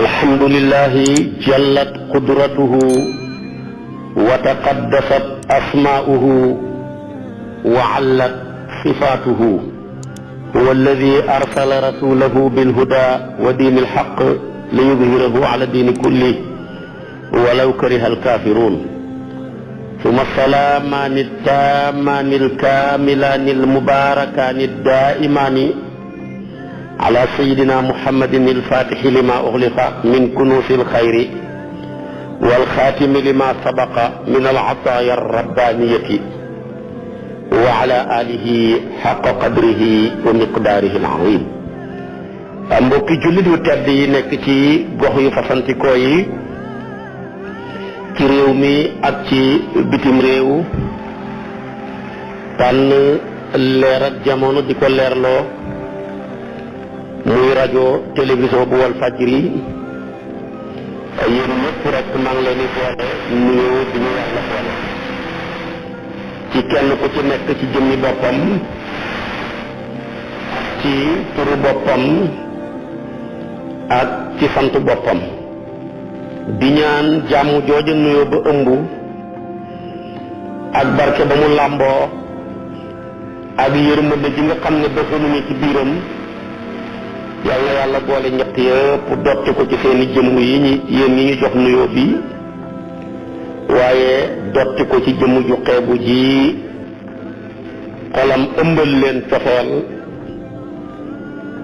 الحمد لله جلت قدرته وتقدست أسماؤه وعلت صفاته هو الذي أرسل رسوله بالهدى ودين الحق ليظهره على الدين كله ولو كره الكافرون ثم السلامان التامان الكاملان المباركان الدائمان على سيدنا محمد الفاتح لما أغلق من كنوز الخير والخاتم لما سبق من العطايا الربانية وعلى آله حق قدره ومقداره العظيم. mbokki jullit yu tedd yi nekk ci gox yu fasantikoo yi ci réew mi ak ci bitim réew tànn leer ak jamono di ko leerloo muy rajo télévision bu Walfadjri yéen ñëpp rek maa ngi leen di boole nuyoo di ñu yàlla boole ci kenn ku ci nekk ci jëmmi boppam ci turu boppam ak ci sant boppam di ñaan jàmm jooja nuyoo ba ëmb ak barke ba mu làmboo ak yërmande ji nga xam ne dafa nañu ci biiram yàlla yàlla boole ñett yëpp dotti ko ci seeni jëmm yi yéen ñi ñu jox nuyoo bi waaye dotti ko ci jëmm ju xeebu ji xolam ëmbal leen cofeel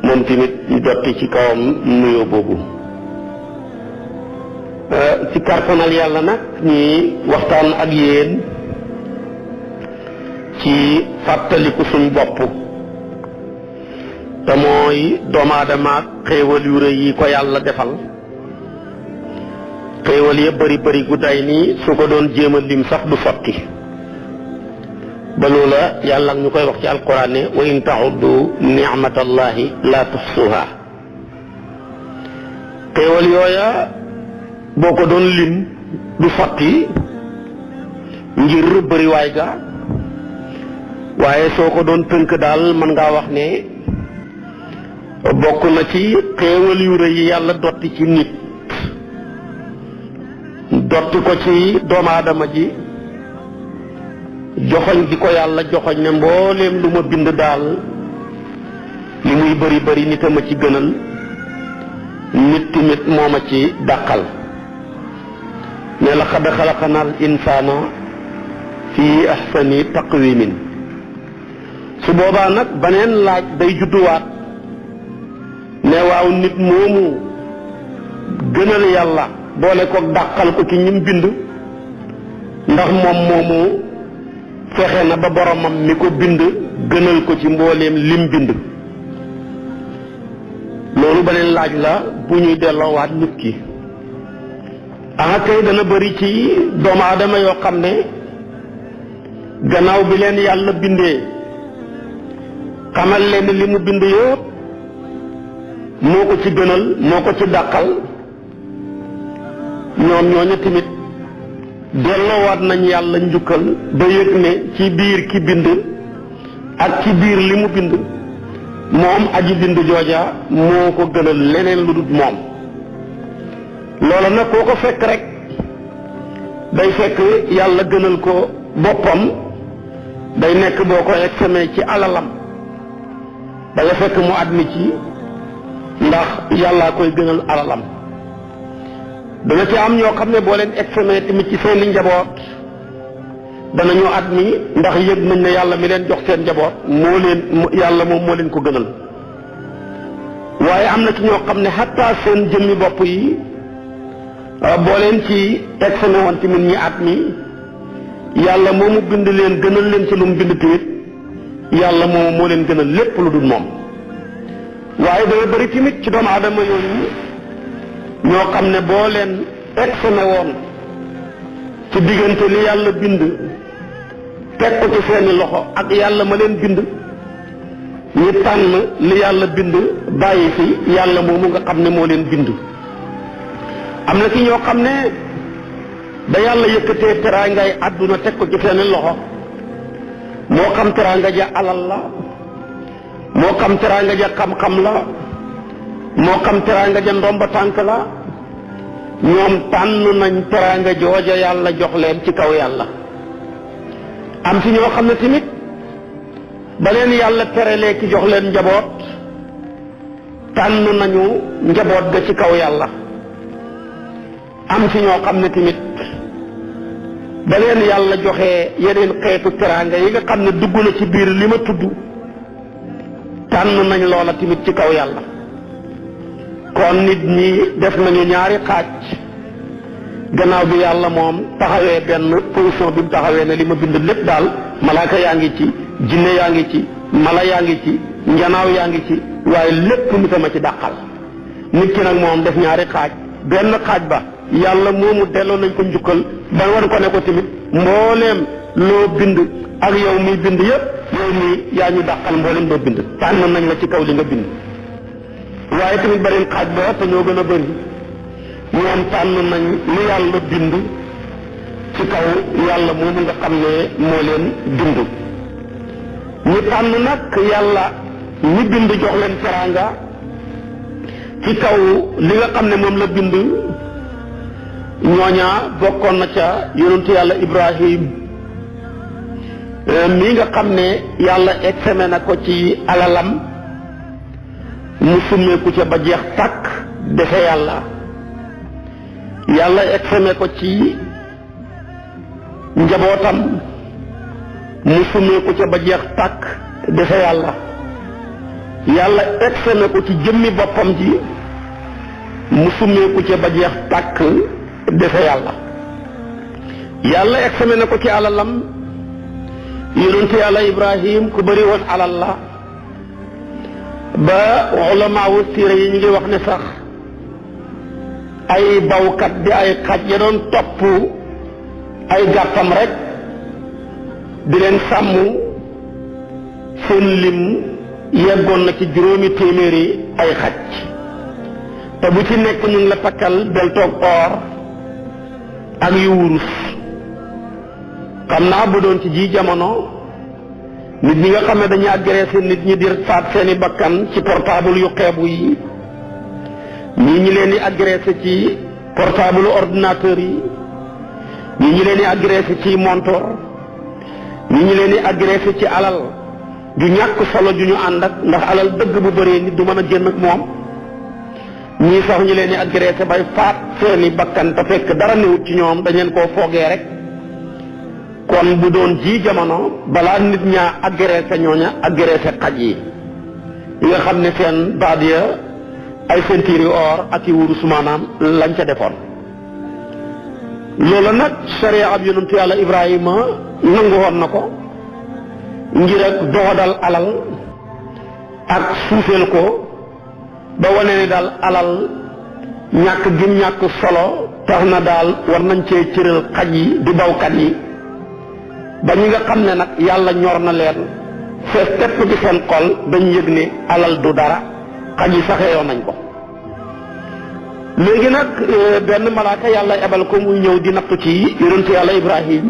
moom tamit ñu dotti ci kawam nuyoo boobu ci kartanal yàlla nag ñi waxtaan ak yéen ci fàttaliku suñ bopp te mooy doomu aadama ak xéewal yu rëy yi ko yàlla defal xéewal ya bari bari gu day nii su ko doon jéem a lim sax du sotti ba loola yàlla ñu koy wax ci alquran ne wa in ta'uddu ni'matallahi la tuhsuha xéewal yooya boo ko doon lim du sotti ngir bariwaay ga waaye soo ko doon tënk daal mën ngaa wax ne bokk na ci xéewal yu rëy yi yàlla dotti ci nit dotti ko ci doomu aadama ji joxoñ di ko yàlla joxoñ ne mbooleem lu ma bind daal li muy bari bari nit a ma ci gënal nit tamit moo ma ci dàqal ne laqad xalaqnal insaana fii ahsani taqwimin su boobaa nag beneen laaj day judduwaat ne waaw nit moomu gënal yàlla boole ko dàqal ko ci ñim bind ndax moom moomu fexe na ba boromam mi ko bind gënal ko ci mbooleem lim bind loolu beneen laaj la bu ñuy delloowaat nit ki aha kay dana bari ci doomu aadama yoo xam ne gannaaw bi leen yàlla bindee xamal leen li mu bind yëpp moo ko ci gënal moo ko ci dàqal ñoom ñooñu tamit delloowaat nañ yàlla njukkal ba yëg ne ci biir ki bind ak ci biir li mu bind moom aji bind jooja moo ko gënal leneen lu dul moom loola nag koo ko fekk rek day fekk yàlla gënal ko boppam day nekk boo ko examee ci alalam da nga fekk mu admis ci ndax yàllaa koy gënal alalam dana ci am ñoo xam ne boo leen examee tamit ci seeni njaboot danañu admis ndax yëg nañ ne yàlla mi leen jox seen njaboot moo leen yàlla moom moo leen ko gënal waaye am na ci ñoo xam ne xataa seen jëmmi bopp yi boo leen ci examé woon tamit ñi admis yàlla moomu bind leen gënal leen ci lu mu bind tamit yàlla moomu moo leen gënal lépp lu dul moom waaye dana bari tamit ci doomu aadama yooyu ñoo xam ne boo leen examé woon ci diggante li yàlla bind teg ko ci seeni loxo ak yàlla ma leen bind ñu tànn li yàlla bind bàyyi fi yàlla moomu nga xam ne moo leen bind am na ci ñoo xam ne da yàlla yëkkatee teraangay àdduna teg ko ci seeni loxo moo xam teraanga ja alal la moo xam teraanga ja xam-xam la moo xam teraanga ja ndomba tànk la ñoom tànn nañ teraanga jooja yàlla jox leen ci kaw yàlla. am ci ñoo xam ne tamit ba leen yàlla terelee ki jox leen njaboot tànn nañu njaboot ga ci kaw yàlla. am ci ñoo xam ne tamit ba leen yàlla joxe yeneen xeetu teraanga yi nga xam ne dugg na ci biir li ma tudd tànn nañ loola tamit ci kaw yàlla. kon nit ñi def nañu ñaari xaaj gannaaw bi yàlla moom taxawee benn position bi mu taxawee ne li ma bind lépp daal malaaka yaa ngi ci, jinne yaa ngi ci, mala yaa ngi ci, njanaaw yaa ngi ci, waaye lépp nit a ma ci dàqal. nit ki nag moom def ñaari xaaj benn xaaj ba yàlla moomu delloo nañ ko njukkal ba war ko ne ko tamit mbooleem loo bind ak yow muy bind yépp yow nii yaa ñu dàqal mbooleem loo bind tànn nañ la ci kaw li nga bind. waaye tamit beneen xaaj ba te ñoo gën a bëri ñoom tànn nañ lu yàlla bind ci kaw yàlla moomu nga xam ne moo leen bind. ñu tànn nag yàlla ñi bind jox leen teraanga ci kaw li nga xam ne moom la bind. ñooña bokkoon na ca yonentu yàlla Ibrahim mii nga xam ne yàlla exeme na ko ci alalam mu summeeku ca ba jeex tàkk defe yàlla. yàlla exeme ko ci njabootam mu summeeku ca ba jeex tàkk defe yàlla. yàlla exeme ko ci jëmmi boppam ji mu summeeku ca ba jeex tàkk defe yàlla. yàlla exeme na ko ci alalam yonentu yàlla Ibrahim ku bëri woon alal la ba ulamaawu siira yi ñu ngi wax ne sax ay bawkat di ay xaj ya doon topp ay gàttam rek di leen sàmm seen lim yeggoon na ci 800 ay xaj te bu ci nekk ñu ngi la takkal beltoog or ak yu wurus. xam naa bu doon ci ji jamono nit ñi nga xam ne dañuy agressé nit ñi di faat seeni bakkan ci portable yu xeebu yi ñii ñi leen di agressé ci portable ordinateur yi ñii ñi leen di agressé ci montor ñii ñi leen di agressé ci alal ju ñàkk solo ju ñu ànd ak ndax alal dëgg bu bëree nit du mën a génn ak moom. ñii sax ñi leen di agressé bay faat seeni bakkan te fekk dara newut ci ñoom dañ leen koo foogee rek. kon bu doon ji jamono balaa nit ñaa agressé ñooña agressé xaj yi nga xam ne seen baat ya ay ceinture yu or ak i wurus maanaam lañ ca defoon. loolu nag sharia ab yonentu yàlla Ibrahima nangu woon na ko ngir ak doxadal alal ak suufeel ko ba wane ne daal alal ñàkk gim ñàkk solo tax na daal war nañ cee cëral xaj yi di bawkat yi ba ñi nga xam ne nag yàlla ñor na leen fees tepp ci seen xol dañu yëg ne alal du dara xaj yi saxee yoon nañ ko. léegi nag benn malaaka yàlla ebal ko muy ñëw di nattu ci yonentu yàlla Ibrahim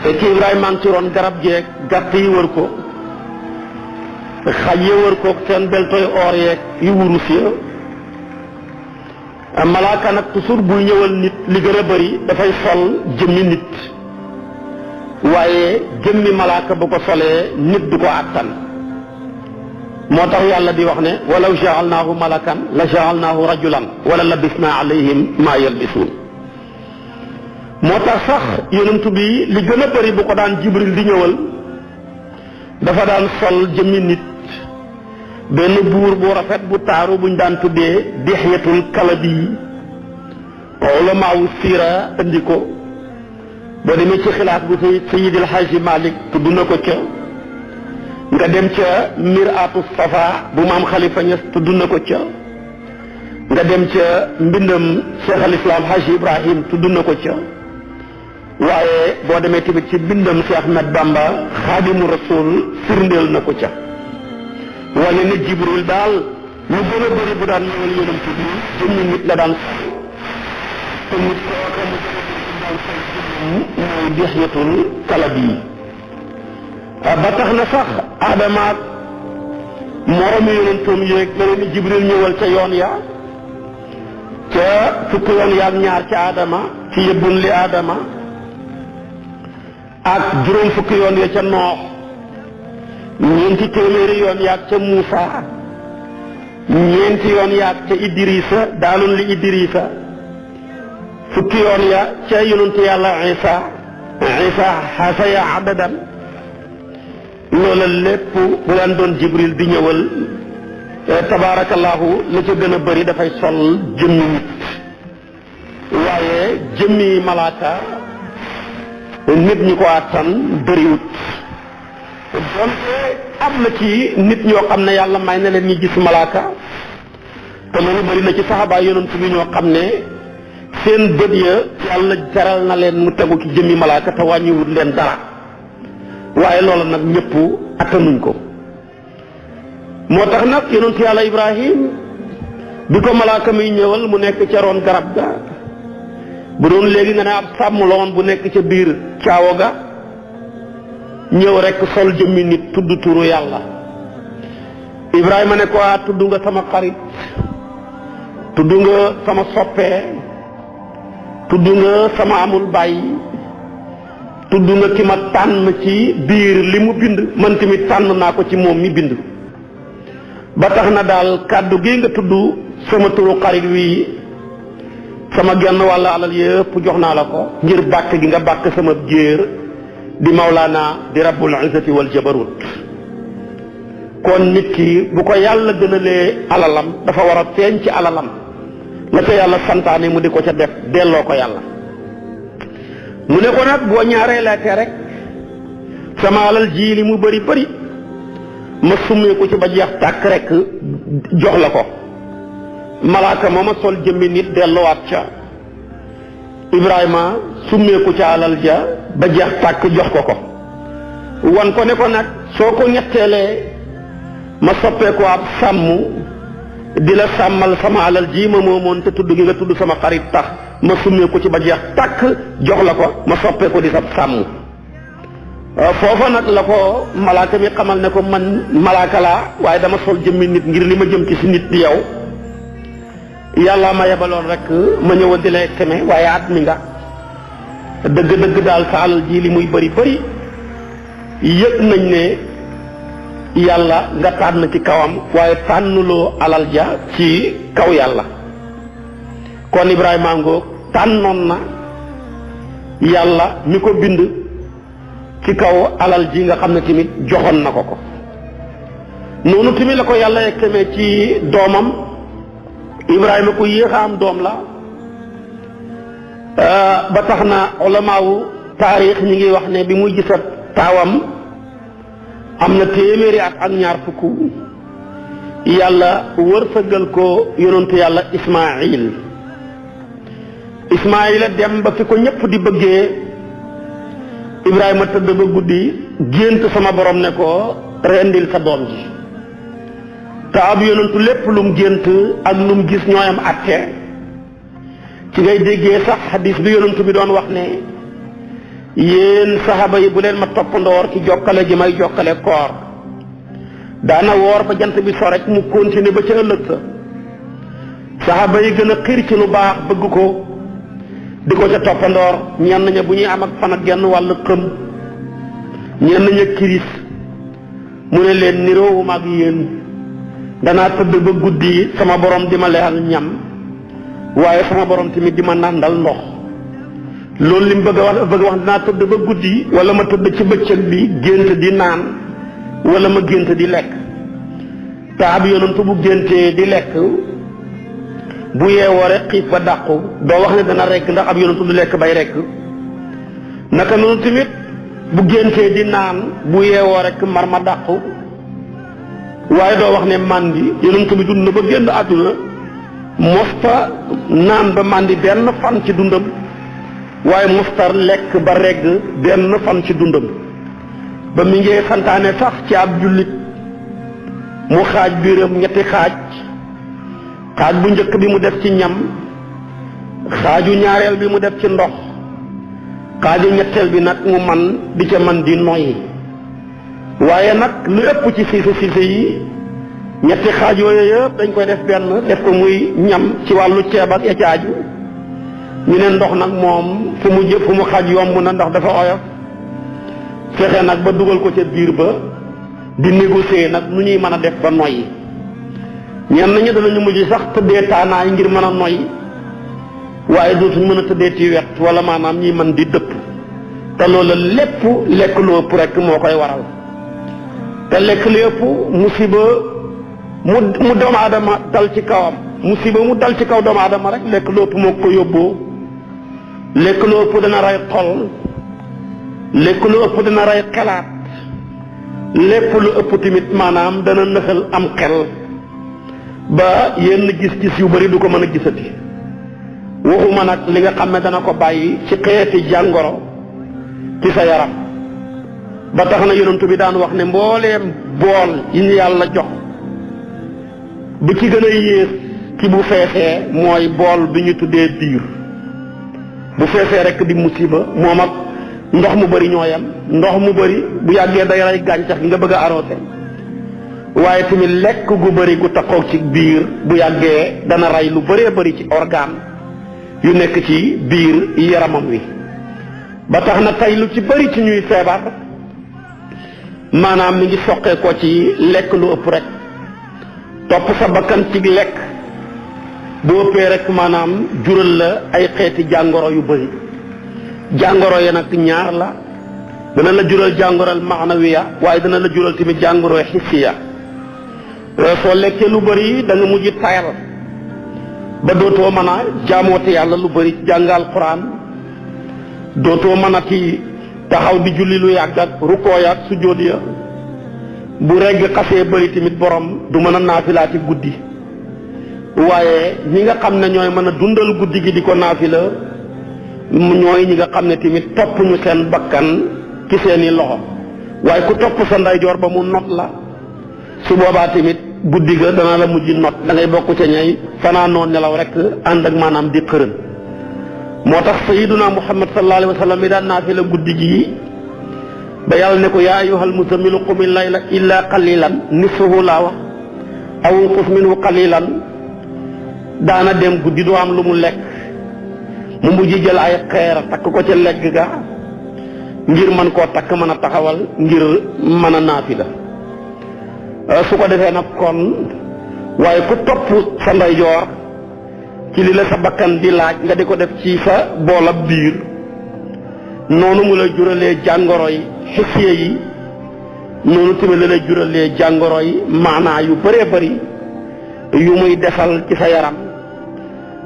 fekk Ibrahima ngi ci ron garab jeeg gàtt yi wër ko xaj yi wër ko seen beltoy or yeeg yu wurus ya. malaaka nag toujours buy ñëwal nit li gën a bëri dafay sol jëmmi nit waaye jëmmi malaaka bu ko solee nit du ko àttan. moo tax yàlla di wax ne walaw jaalnaahu malakan la jaalnaahu rajulan wala labisna alayhim maa yalbisuun. moo tax sax yonentu bi li gën a bëri bu ko daan jibril di ñëwal dafa daan sol jëmmi nit. benn buur bu rafet bu taaru buñ daan tuddee Dihyatul Kalabi ulamaawu siira indi ko boo demee ci xilaas bu Sayyidil Haaji Malik tudd na ko ca. nga dem ca Mir'atu Safa bu maam Khalifa Niass tudd na ko ca. nga dem ca mbindam Cheikh al Islam Haaji Ibrahim tudd na ko ca. waaye boo demee tamit ci mbindam Cheikh Ahmed Bamba Xaadimu Rasul firndeel na ko ca. wane ne Jibril daal lu gën a bëri bu daan ñëwal yonent bi jëmmi nit la daan te nit kooka mu gën a bëri daan sol mooy Dihyatul Kalabi. ba tax na sax Adama ak moromi yonentam yéeg la leen Jibril ñëwal ca yoon ya ca fukki yoon yaag ñaar ca Adama ci yëbbun li Adama ak juróom fukki yoon ya ca Noox ñeenti téeméeri yoon yaag ca Muusa ñeenti yoon yaag ca Idrisa daalun li Idrisa fukki yoon ya ca yonentu yàlla Isa xasaya adadan loola lépp bu leen doon Jibril di ñëwal tabaarakallaahu la ca gën a bëri dafay sol jëmmi nit waaye jëmmi malaaka nit ñi ko àttan bëriwut donte am na ci nit ñoo xam ne yàlla may na leen ñi gis malaaka te loolu bëri na ci saxaaba yonent bi ñoo xam ne seen bët ya yàlla jaral na leen mu tegu ci jëmmi malaaka te wàññiwut leen dara waaye loola nag ñëpp attanuñ ko moo tax nag yonent yàlla Ibrahim bi ko malaaka muy ñëwal mu nekk ca roon garab ga bu doon léegi nga ne ab sàmm la woon bu nekk ca biir caawa ga ñëw rekk sol jëmmi nit tudd turu yàlla Ibrahima ne ko tudd nga sama xarit tudd nga sama soppee tudd nga sama amul bàyyi tudd nga ki ma tànn ci biir li mu bind man tamit tànn naa ko ci moom mi bind ba tax na daal kàddu gi nga tudd sama turu xarit wi sama genn wàlla alal yëpp jox naa la ko ngir bàkk gi nga bàkk sama jéer di Mawlaana di rabbul izzati wal jabarut kon nit ki bu ko yàlla gënalee alalam dafa war a feeñ ci alalam la ca yàlla santaane mu di ko ca def delloo ko yàlla mu ne ko nag boo ñaareelaatee rek sama alal ji li mu bëri bëri ma summee ko ci ba jeex tàkk rek jox la ko malaaka ma sol jëmmi nit delluwaat ca Ibrahima summee ko ca alal ja ba jeex tàkk jox ko wan ko ne ko nag soo ko ñetteelee ma soppee ko ab sàmm di la sàmmal sama alal ji ma moomoon te tudd gi nga tudd sama xarit tax ma summee ko ci ba jeex tàkk jox la ko ma soppee ko di sa sàmm foofa nag la ko malaaka mi xamal ne ko man malaaka laa waaye dama sol jëmmi nit ngir li ma jëm ci si nit di yow yàlla ma yebaloon rek ma ñëwoon di la exeme waaye at mi nga dëgg-dëgg daal sa alal ji li muy bëri bëri yëg nañ ne yàlla nga tànn ci kawam waaye tànnuloo alal ja ci kaw yàlla kon Ibrahima ngoog tànnoon na yàlla mi ko bind ci kaw alal ji nga xam ne tamit joxoon na ko noonu tamit la ko yàlla yekkemee ci doomam Ibrahima ku yéex a am doom la ba tax na ulamaawu taarix ñi ngi wax ne bi muy gisat taawam am na téeméeri at ak ñaar fukk yàlla wërsëgal ko yonentu yàlla Ismaayila dem ba fi ko ñëpp di bëggee Ibrahima tëdd ba guddi gént sama borom ne ko rendil sa doom ji te ab yonentu lépp lum gént ak lum gis ñooyam àtte ci ngay déggee sax xadis bi yonentu bi doon wax ne yéen saxaaba yi bu leen ma toppandoor ci jokkale ji may jokkale koor daana woor ba jant bi so rek mu continuer ba ca ëllëg sa saxaaba yi gën a xiir ci lu baax bëgg ko di ko ca toppandoor ñenn ña bu ñuy am ak fan ak genn wàll xëm ñenn ña kiris mu ne leen niroowuma ak yéen danaa tëdd ba guddi sama borom di ma lexal ñam waaye sama borom tamit di ma nàndal ndox loolu li mu bëgg a wax dinaa tëdd ba guddi wala ma tëdd ci bëccëg bi gént di naan wala ma gént di lekk te ab yonantu bu géntee di lekk bu yeewoo rek xiif ba dàqu doo wax ne dana rekk ndax ab yonantu du lekk bay rekk naka noonu tamit bu géntee di naan bu yeewoo rek mar ma dàqu waaye doo wax ne màndi yonantu bi dund na ba génn àdduna mosta naan ba màndi benn fan ci dundam waaye mustar lekk ba regg benn fan ci dundam ba mi ngi santaane sax ci ab jullit mu xaaj biiram ñetti xaaj bu njëkk bi mu def ci ñam xaaju ñaareel bi mu def ci ndox xaaju ñetteel bi nag mu man di ca man di noyyi waaye nag lu ëpp ci siise yi ñetti xaaj yooyu yëpp dañ koy def benn def ko muy ñam ci wàllu ceeb ak ya ci aju ñu ne ndox nag moom fu mu xaaj yomb na ndax dafa oyof fexe nag ba dugal ko ca biir ba di négocier nag nu ñuy mën a def ba noyyi ñenn ñi danañu mujj sax tëddee taanaay ngir mën a noyyi waaye dootuñ mën a tëddee ci wet wala maanaam ñi mën di dëpp te loolu lépp lekk lu ëpp rek moo koy waral te lekk lu ëpp musiba mu doomu aadama dal ci kawam musiba mu dal ci kaw doomu aadama rek lekk lu ëpp moo ko yóbboo lekk lu ëpp dana rey xol lekk lu ëpp dana rey xelaat lépp lu ëpp tamit maanaam dana nëxal am xel ba yenn gis-gis yu bari du ko mën a gisati waxuma nag li nga xam ne dana ko bàyyi ci xeeti jàngoro ci sa yaram ba tax na yonent bi daan wax ne mbooleem bool yi ñu yàlla jox bu ci gën a yées ci bu feesee mooy bool bi ñu tuddee biir bu feesee rek di musiba moom ak ndox mu bari ñoo yem ndox mu bari bu yàggee day rey gàncax gi nga bëgg a arrosé waaye tamit lekk gu bari gu taxaw ci biir bu yàggee dana rey lu bëree bari ci organe yu nekk ci biir yaramam wi ba tax na tey lu ci bari ci ñuy feebar maanaam mi ngi soqee ko ci lekk lu ëpp rek topp sa bakkan ci lekk bu ëppee rek maanaam jural la ay xeeti jàngoro yu bari jàngoro yi nag ñaar la dana la jural jàngoroal maanawiya waaye dana la jural tamit jàngoro xissiya soo lekkee lu bari da nga mujj tayal ba dootoo mën a jaamoote yàlla lu bari jàngal Quraan dootoo mën a ci taxaw di julli lu yàgg ak rukkoo ya ak sujjóot ya bu regg xasee bari tamit borom du mën a naafilaati guddi waaye ñi nga xam ne ñooy mën a dundal guddi gi di ko naafila ñooy ñi nga xam ne tamit topp ñu seen bakkan ci seeni loxo waaye ku topp sa ndeyjoor ba mu not la su boobaa tamit guddi ga dana la mujj not da ngay bokk ca ñay fanaanoo nelaw rek ànd ak maanaam di xërën moo tax sayyiduna Muhammad sallallahu alayhi wa sallam mi daan naafila guddi gi ba yàlla ne ko yaa ayyuhal muzammilu qumil layla illa qalilan nisfahu laa wax aw unqus minhu qalilan daana dem guddi doo am lu mu lekk mu mujj jël ay xeer takk ko ca legg ga ngir mën koo takk mën a taxawal ngir mën a naafila su ko defee nag kon waaye ku topp sa ndeyjoor ci li la sa bakkan di laaj nga di ko def ci sa boolab biir noonu mu la juralee jàngoro yi xisiye yi noonu tamit la lay juralee jàngoro yi maanaa yu bëree bëri yu muy defal ci sa yaram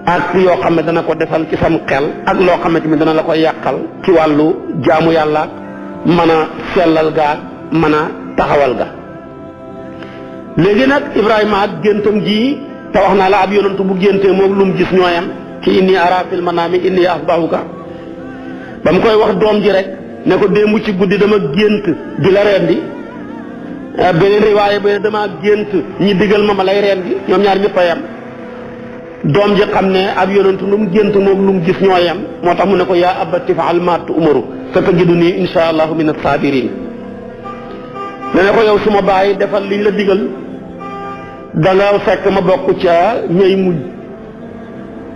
ak yoo xam ne dana ko defal ci sam xel ak loo xam ne tamit dana la ko yàqal ci wàllu jaamu yàlla mën a sellal ga mën a taxawal ga léegi nag Ibrahima ak géntam gi te wax naa la ab yonantu bu géntee moom lu mu gis ñooyam ci inni ara fil manaami inni asbahuka ba mu koy wax doom ji rek ne ko démb ci guddi dama gént di la rendi beneen riwaaye ba dama gént ñi digal ma lay rendi ñoom ñaar ñëpp a yem doom ji xam ne ab yonantu lu mu gént moom lu mu gis ñooyam moo tax mu ne ko yaa abati fa'al maa tu'maru satajiduni insha allahu min as-saabiriin ne ko yow suma bàyyi defal liñ la digal da nga fekk ma bokk ca ñay muñ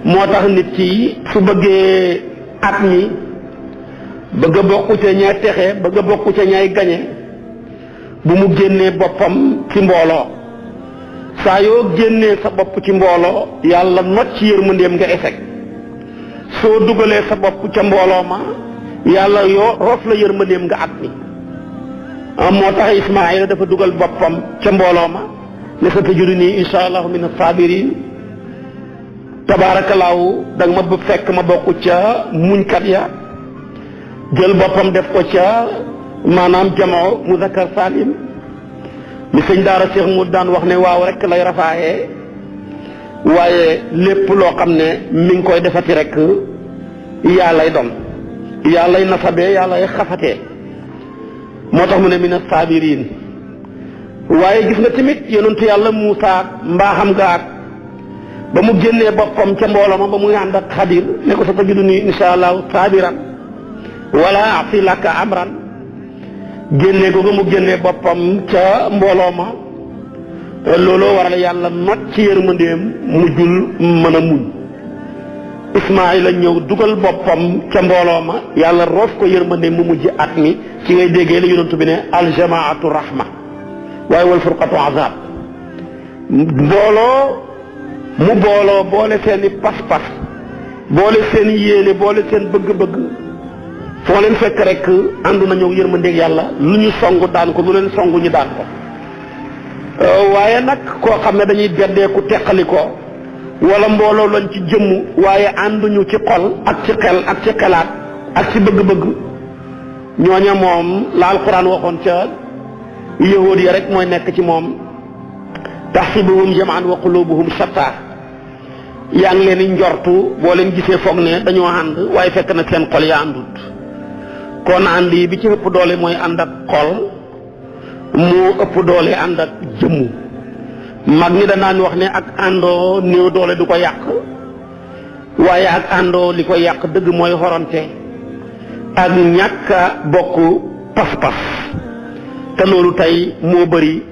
moo tax nit ki su bëggee at mi bëgg a bokk ca ñay texe bëgg a bokk ca ñay gañe bu mu génnee boppam ci mbooloo saa yoo génnee sa bopp ci mbooloo yàlla not ci yërmandeem nga échec soo dugalee sa bopp ca mbooloo ma yàlla yoo roof la yërmandeem nga at mi moo tax Ismaayila dafa dugal boppam ca mbooloo ma ne sa tajiduni insha allahu min as-saabiriin tabaarakallaahu da nga ma fekk ma bokk ca muñkat ya jël boppam def ko ca maanaam jamoo muzakkar salim mi sëñ daara Cheikh mu daan wax ne waaw rek lay rafaayee waaye lépp loo xam ne mi ngi koy defati rek yaa lay doon yaa lay nasabee yaa lay xafatee moo tax mu ne min as-saabiriin waaye gis nga tamit yonentu yàlla Muusaa mbaaxam gaag ba mu génnee boppam ca mbooloo ma ba muy ànd ak Xadir ne ko sa tajiduni insha allahu saabiran wala asi laka amran génnee ko mu génnee boppam ca mbooloo ma looloo waral yàlla not ci yërmandeem mujjul mën a muñ. Ismaayila ñëw dugal boppam ca mbooloo ma yàlla roof ko yërmandeem mu mujj at mi ci ngay déggee la yonent bi ne aljamaatu rahma waaye wal furqatu azab. mbooloo mu booloo boole seeni pas-pas boole seen yéene boole seen bëgg-bëgg foo leen fekk rek àndu nañu yërmandeeg yàlla lu ñu songu daan ko lu leen songu ñu daan ko. waaye nag koo xam ne dañuy beddeeku teqali ko wala mbooloo lañ ci jëmm waaye ànduñu ci xol ak ci xel ak ci xelaat ak ci bëgg-bëgg ñooña moom la alquran waxoon ca yahuud ya rek mooy nekk ci moom taxsibuhum jamaan wa qulubuhum shatta yaa ngi leen di njortu boo leen gisee foog ne dañoo ànd waaye fekk na seen xol yaa àndut. kon ànd yi bi ci ëpp doole mooy ànd ak xol moo ëpp doole ànd ak jëmmu. mag ñi danaan wax ne ak àndoo néew doole du ko yàq waaye ak àndoo li ko yàq dëgg mooy xoronte ak ñàkk a bokk pas-pas te loolu tey moo bëri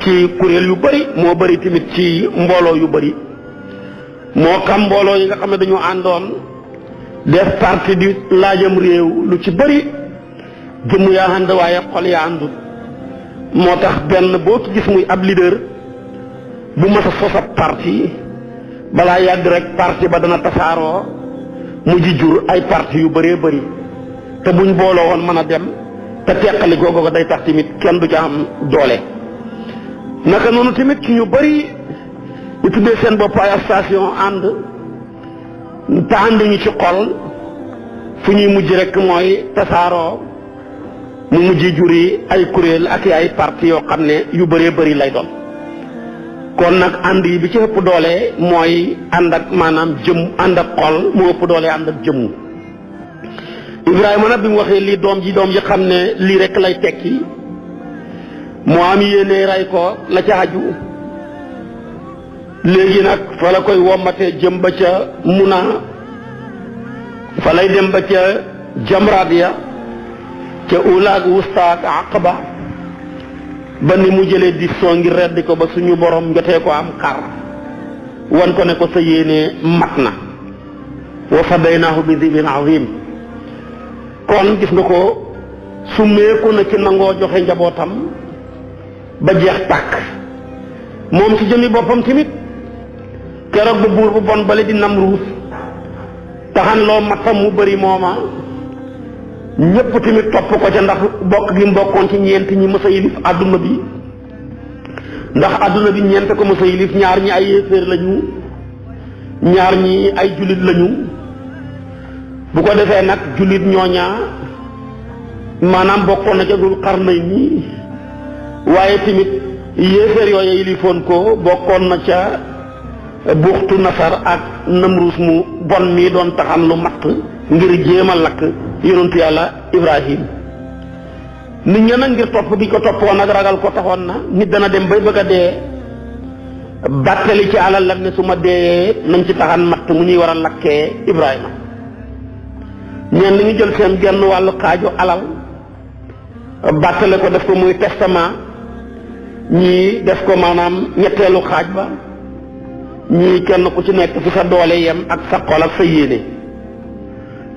ci kuréel yu bëri moo bëri tamit ci mbooloo yu bëri moo xam mbooloo yi nga xam ne dañu àndoon def parti di laajam réew lu ci bëri jëmm yaa ànd waaye xol yaa àndut. moo tax benn boo ci gis muy ab leader bu mas a sos ab parti balaa yàgg rek parti ba dana tasaaroo mujj jur ay parti yu bëree bëri te buñ booloo woon mën a dem te teqali googu day tax tamit kenn du ca am doole. naka noonu tamit ci ñu bëri ñu tuddee seen bopp ay association ànd te ànduñu ci xol fu ñuy mujj rek mooy tasaaroo mu mujj juri ay kuréel ak ay parti yoo xam ne yu bëree bëri lay doon. kon nag ànd yi bi ci ëpp doole mooy ànd ak maanaam jëm ànd ak xol mu ëpp doole ànd ak jëmm. Ibrahima nag bi mu waxee lii doom ji xam ne lii rek lay tekki moo am yéene rey ko la ca aju léegi nag fa la koy wommatee jëm ba ca Muna fa lay dem ba ca jamraat ya ca ulaag wustaak aqaba ba ni mu jëlee di soo ngir reddi ko ba suñu borom jotee ko am xar wan ko ne ko sa yéene mat na wa fadaynaahu bi dibin azim. kon gis nga ko summeeku na ci nangoo joxe njabootam ba jeex tàkk moom ci jëmi boppam tamit keroog bu buur bu bon bale di Namruus taxan loo matam mu bëri mooma ñépp tamit topp ko ca ndax bokk gi mbokkoon ci ñeent ñi mës a yilif àdduna bi ndax àdduna bi ñeent ko mës a yilif ñaar ñi ay yéeféer lañu ñaar ñi ay jullit lañu. bu ko defee nag jullit ñooñaa maanaam bokkoon na ca Dul Qarnayni waaye tamit yéeféer yooyu yilifoon ko bokkoon na ca Buxtu Nasar ak Namruus mu bon mii doon taxan lu matt ngir jéem a lakk yonentu yàlla Ibrahim. nit ña nag ngir topp bi ko toppoon ak ragal ko taxoon na nit dana dem bay bëgg a dee bàttali ci alal la ne su ma deeyee nañ ci taxan matt mu ñuy war a lakkee Ibrahima. ñenn ñi jël seen genn wàllu xaaju alal bàttale ko def ko muy testament ñii def ko maanaam ñetteelu xaaj ba ñii kenn ku ci nekk fi sa doole yem ak sa xol ak sa yéene.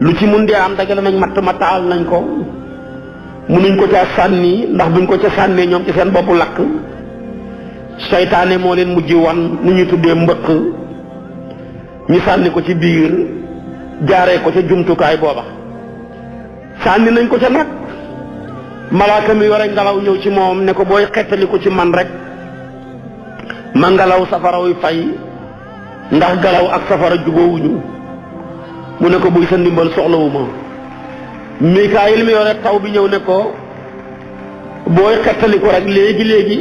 lu ci mun dee am dagale nañ matt ma taal nañ ko munuñ ko ca sànni ndax buñ ko ca sànnee ñoom ci seen boppu lakk. seytaane moo leen mujj wan nu ñuy tuddee mbëq ñu sànni ko ci biir jaaree ko ca jumtukaay booba sànni nañ ko ca nag malaaka mi yore ngelaw ñëw ci moom ne ko booy xettali ko ci man rek ma ngelaw safara wi fay ndax ngelaw ak safara jubóowuñu mu ne ko buy sa ndimbal soxlawuma. Mikaayil mi yore taw bi ñëw ne ko booy xettali ko rek léegi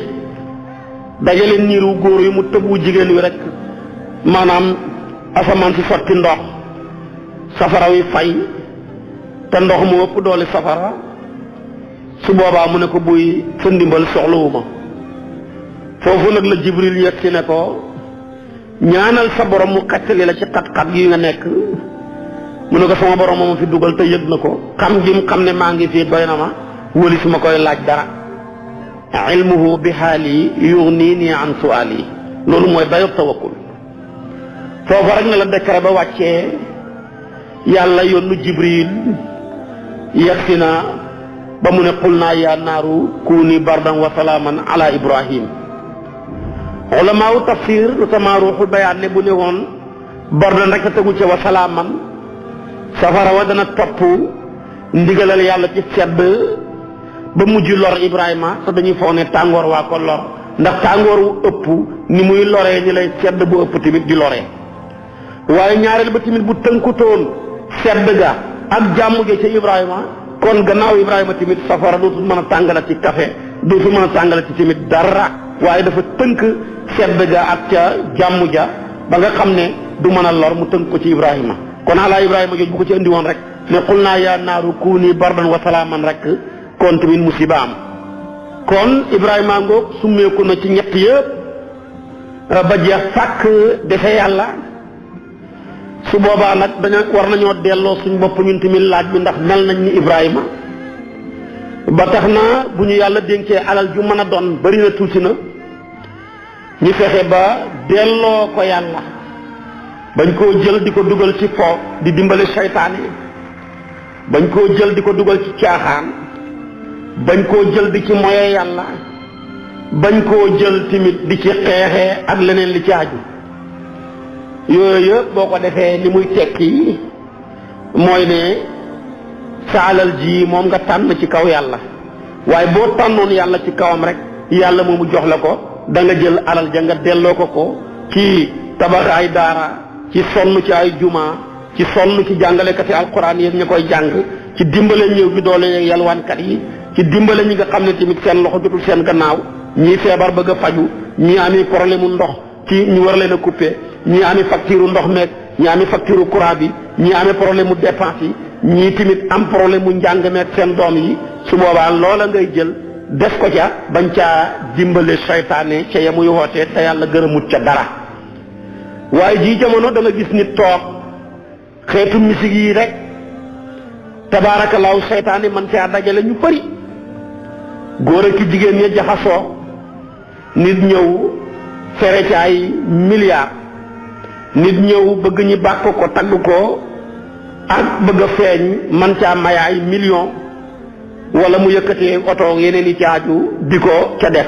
dajale niiru góor yi mu tëbu jigéen wi rek maanaam asamaan si sotti ndox safara wi fay te ndox mu ëpp doole safara su boobaa mu ne ko buy sa ndimbal soxlawuma. foofu nag la Jibril yegg si ne ko ñaanal sa borom mu xettali la ci xat-xat yi nga nekk. mu ne ko sama borom moom fi dugal te yëg na ko xam gi mu xam ne maa ngi fii doy na ma wëli su ma koy laaj dara ilmuhu bi xaali yugnini an suali loolu mooy dayob tawakkul foofa rek na la décret ba wàccee yàlla yónnu Jibril yegsi na ba mu ne qul naa yaa naaru kuuni bardan wa salaaman ala Ibrahim ulamaawu tafsir lu sama ruuxul bayaan ne bu ne woon bardan rek a tegu ca wa salaaman safara wa dana topp ndigalal yàlla ci sedd ba mujj lor Ibrahima te dañuy foog ne tàngoor waa ko lor ndax tàngoor wu ëpp ni muy loree ni lay sedd bu ëpp tamit di loree waaye ñaareel ba tamit bu tënkutoon sedd ga ak jàmm ga ca Ibrahima kon gannaaw Ibrahima tamit safara dootul mën a tàngala ci café dootul mën a tàngala ci tamit dara waaye dafa tënk sedd ga ak ca jàmm ja ba nga xam ne du mën a lor mu tënk ko ci Ibrahima kon ala Ibrahima jooju bu ko ci indi woon rek ne qul naa yaa naaru kuuni bardan wa salaaman rek kon tamit musiba am kon Ibrahima ngoog summeeku na ci ñett yëpp ba jeex sàkk defe yàlla su boobaa nag dañu war nañoo delloo suñ bopp ñun tamit laaj bi ndax mel nañ ni Ibrahima ba tax na bu ñu yàlla dénkee alal ju mën a doon bari na tuuti na ñu fexe ba delloo ko yàlla bañ koo jël di ko dugal ci fo di dimbali seytaane bañ koo jël di ko dugal ci caaxaan bañ koo jël di ci moye yàlla bañ koo jël tamit di ci xeexee ak leneen li ci aju yooyu yëpp boo ko defee li muy tekki mooy ne sa alal ji moom nga tànn ci kaw yàlla waaye boo tànnoon yàlla ci kawam rek yàlla moomu jox la ko da nga jël alal ja nga delloo ko ci tabax ay daara ci sonn ci ay juma ci sonn ci jàngalekati alquran yéen ñu koy jàng ci dimbale ñëw bi doole yeeg yalwaankat yi ci dimbale ñi nga xam ne tamit seen loxo jotul seen gannaaw ñii feebar bëgg a faju ñii ami problème mu ndox ci ñu war leen a coupé ñii ami facture ndox meeg ñii ami facture courant bi ñii ami problème mu dépense yi ñii tamit am problème mu njàng meeg seen doom yi su boobaa loola ngay jël def ko ca bañ caa dimbale seytaane ca yamuy wootee te yàlla gërëmut ca dara waaye jii jamono da nga gis nit toog xeetu musique yi rek tabaarakallaahu seytaane man caa dajale ñu bëri góor ak jigéen ña jaxasoo nit ñëw fere ci ay milliards nit ñëw bëgg ñi bàkk ko tagg ko ak bëgg a feeñ man caa may ay millions wala mu yëkkatee oto yeneen yi caaju di ko ca def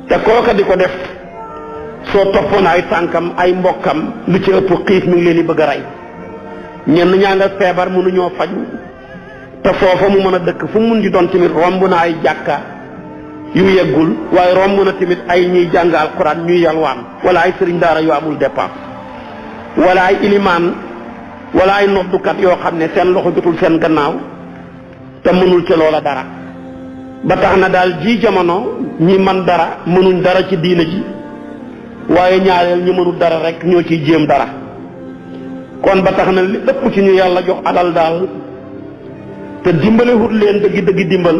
te kooka di ko def soo toppoon ay tànkam ay mbokkam lu ci ëpp xiif mi ngi leen di bëgg a rey ñenn ñaa nga feebar mënuñoo faj te foofa mu mën a dëkk fu mu mun di doon tamit romb na ay jàkka yu yeggul waaye romb na tamit ay ñuy jàng alquran ñuy yalwaan wala ay sëriñ daara yu amul dépense wala ay ilimaan wala ay noddukat yoo xam ne seen loxo jotul seen gannaaw te mënul ca loola dara ba tax na daal ji jamono ñi man dara mënuñ dara ci diina ji waaye ñaareel ñi mënul dara rek ñoo ciy jéem dara kon ba tax na li ëpp ci ñu yàlla jox alal daal te dimbale wut leen dëggi dimbal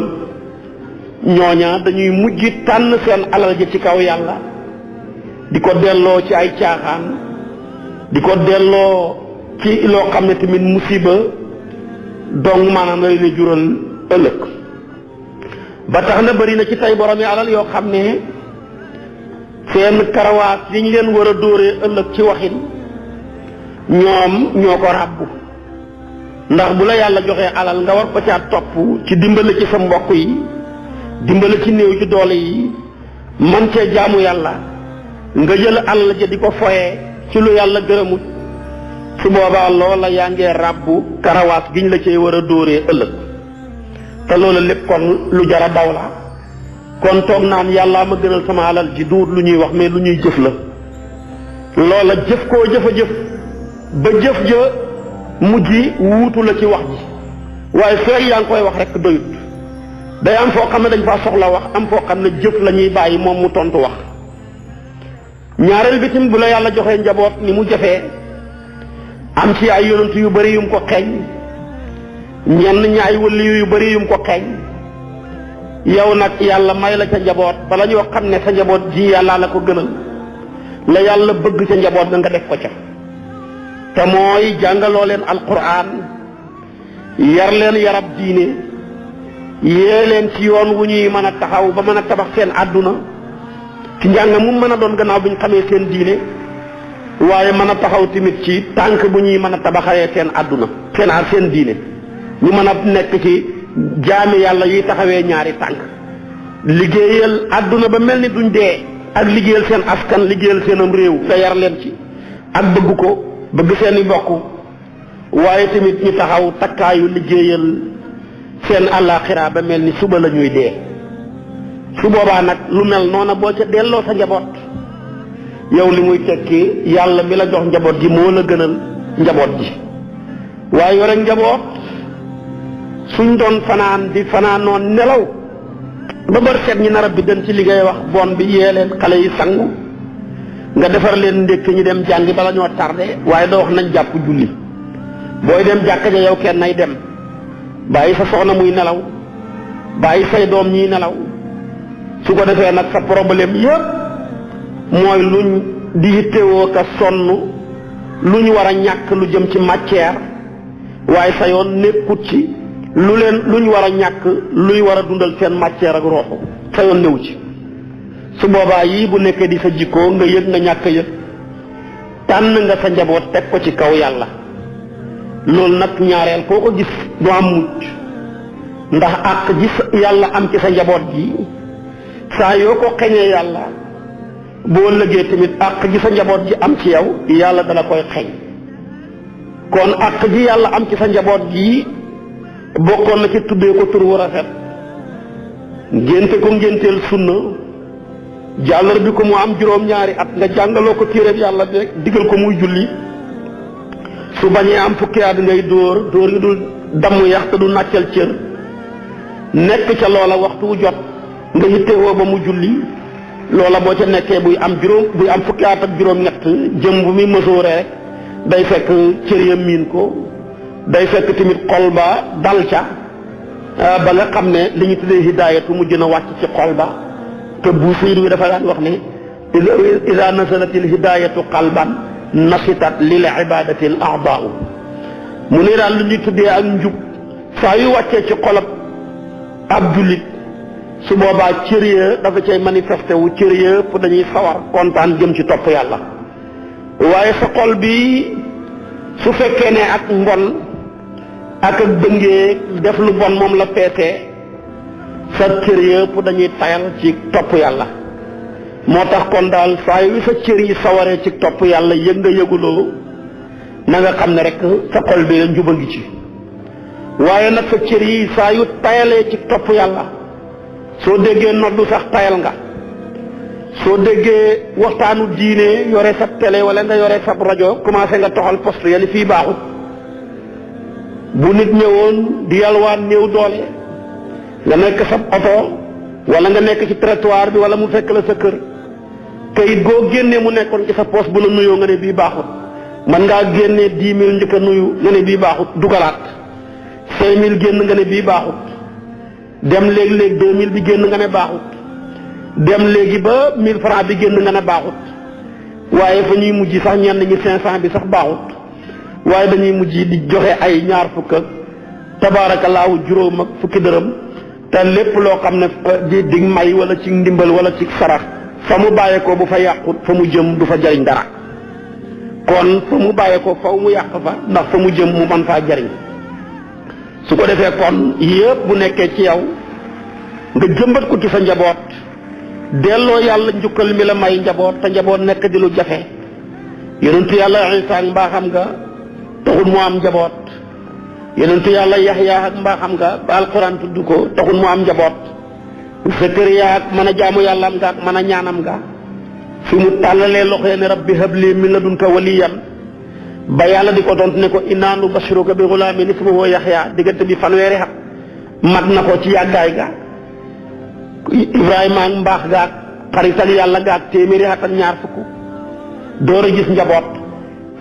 ñooña dañuy mujj tànn seen alal ji ci kaw yàlla di ko delloo ci ay caaxaan di ko delloo ci loo xam ne tamit musiba donc maanaam la leen jural ëllëg ba tax na bëri na ci tey borom yi alal yoo xam ne seen karawaas yi ñu leen war a dóoree ëllëg ci waxin ñoom ñoo ko ràbbu ndax bu la yàlla joxee alal nga war ko caa topp ci dimbale ci sa mbokk yi dimbale ci néew ci doole yi man cee jaamu yàlla nga jël alal ja di ko foyee ci lu yàlla gërëmut su boobaa loola yaa ngee ràbbu karawaas giñ la cee war a dóoree ëllëg te loola lépp kon lu jara daw la kon toog naan yàllaa ma gënal sama alal ji duut lu ñuy wax mais lu ñuy jëf la loola jëf koo jëf a jëf ba jëf ja mujj wuutu la ci wax ji waaye feeg yaa ngi koy wax rek doyut day am foo xam ne dañ faa soxla wax am foo xam ne jëf la ñuy bàyyi moom mu tontu wax ñaareel bi tim bu la yàlla joxee njaboot ni mu jafee am ci ay yonent yu bari yum ko xeeñ ñenn ñi ay wëli yu bari yum ko xeeñ yow nag yàlla may la ca njaboot bala ñoo xam ne sa njaboot ji yàlla la ko gënal la yàlla bëgg ca njaboot nga def ko ca te mooy jàngaloo leen alquran yar leen yarab diine yee leen ci yoon wu ñuy mën a taxaw ba mën a tabax seen àdduna ci njàng mu mën a doon gannaaw bi ñu xamee seen diine waaye mën a taxaw tamit ci tànk bu ñuy mën a tabaxalee seen àdduna seen diine ñu mën a nekk ci jaami yàlla yuy taxawee ñaari tànk liggéeyal àdduna ba mel ni duñ dee ak liggéeyal seen askan liggéeyal seenam réew nga yar leen ci ak bëgg ko bëgg seeni bokk waaye tamit ñu taxaw takkaayu liggéeyal seen àllaaxira ba mel ni suba la ñuy dee su boobaa nag lu mel noona boo ca delloo sa njaboot yow li muy tekki yàlla mi la jox njaboot ji moo la gënal njaboot ji waaye yore njaboot suñ doon fanaan di fanaanoon nelaw ba bër set ñi nar a biddan ci li ngay wax bon bi yee leen xale yi sangu nga defar leen ndékk ñi dem jàngi bala ñoo tardé waaye doo wax nañ jàpp julli booy dem jàkka ja yow kenn nay dem bàyyi sa soxna muy nelaw bàyyi say doom ñiy nelaw su ko defee nag sa problème yépp mooy luñ di yittewoo ka sonn lu ñu war a ñàkk lu jëm ci matière waaye sa yoon nekkut ci lu ñu war a ñàkk luy war a dundal seen matière ak rooxu sa yoon newu ci su boobaa yii bu nekkee di sa jikkoo nga yëg nga ñàkk yëg tànn nga sa njaboot teg ko ci kaw yàlla loolu nag ñaareel foo ko gis du am mucc ndax àq ji yàlla am ci sa njaboot gi saa yoo ko xeñee yàlla boo lëgee tamit àq ji sa njaboot ji am ci yow yàlla dala koy xeñ kon àq ji yàlla am ci sa njaboot gi bokkoon na ci tuddee ko tur wu rafet ngénte ko ngénteel sunna jàllar bi ko mu am juróom-ñaari at nga jàngaloo ko téereb yàlla bi rek digal ko muy julli su bañee am fukki at ngay dóor yi dul damm yax te du nàccal cër nekk ca loola waxtu wu jot nga yittewoo ba mu julli loola boo ca nekkee buy am fukki at ak juróom-ñett jëm bu muy mësoore rek day fekk cër ya miin ko day fekk tamit xol ba dal ca ba nga xam ne li ñu tuddee hidaayatu mu gën a wàcc ci xol ba te bu siir wi dafa daan wax ne ida nasalatil hidaayatu qalban nasitat lil ibadati al a'daa'u mu ne daal lu ñuy tuddee ak njub saa yu wàccee ci xolab ab jullit su boobaa cër ya dafa cay manifesté wu cër yëpp dañuy sawar kontaan jëm ci topp yàlla waaye sa xol bi su fekkee ne ak mbon ak dëngee def lu bon moom la peesee sa cër yëpp dañuy tayal ci topp yàlla moo tax kon daal saa yu sa cër yi sawaree ci topp yàlla yëg nga yëguloo na nga xam ne rek sa xol bi njuba ngi ci waaye nag sa cër yi saa yu tayalee ci topp yàlla soo déggee noddu sax tayal nga soo déggee waxtaanu diine yore sa télé wala nga yore sa rajo commencé nga toxal poste yali fii baaxut bu nit ñëwoon di yalwaan néew doole nga nekk sa oto wala nga nekk ci trottoir bi wala mu fekk la sa kër kayit goo génnee mu nekkoon ci sa poste bu la nuyoo nga ne bii baaxut man ngaa génnee 10 000 njëkk a nuyu nga ne bii baaxut dugalaat 5000 génn nga ne bii baaxut dem léegi-léegi 2000 bi génn nga ne baaxut dem léegi ba 1000 francs bi génn nga ne baaxut waaye fa ñuy mujj sax ñenn ñi 500 bi sax baaxut waaye dañuy mujj di joxe ay ñaar fukk ak tabaarakallaahu juróom ak fukki dërëm te lépp loo xam ne di may wala ci ndimbal wala ci sarax fa mu bàyyeekoo bu fa yàqut fa mu jëm du fa jariñ dara kon fa mu bàyyeekoo faw mu yàq fa ndax fa mu jëm mu mën faa jariñ su ko defee kon yëpp bu nekkee ci yow nga jëmbat ko ci sa njaboot delloo yàlla njukkal mi la may njaboot te njaboot nekk di lu jafe yonentu yàlla Isaa ak mbaaxam nga taxul mu am njaboot yonentu yàlla Yaxya ak mbaaxam nga ba alquran tudd ko taxul mu am njaboot Sakariya ak mën a jaamu yàllaam nga ak mën a ñaanam nga fi mu tàllalee loxo ne rabbi habli min ladunka waliyan ba yàlla di ko tontu ne ko innaa nubashiruka bi ghulaamin ismuhu Yaxya diggante bi fanweeri at mat na ko ci yàggaay ga Ibrahima ak mbaax ga ak xarital yàlla ga ak téeméeri at ak ñaar fukk door a gis njaboot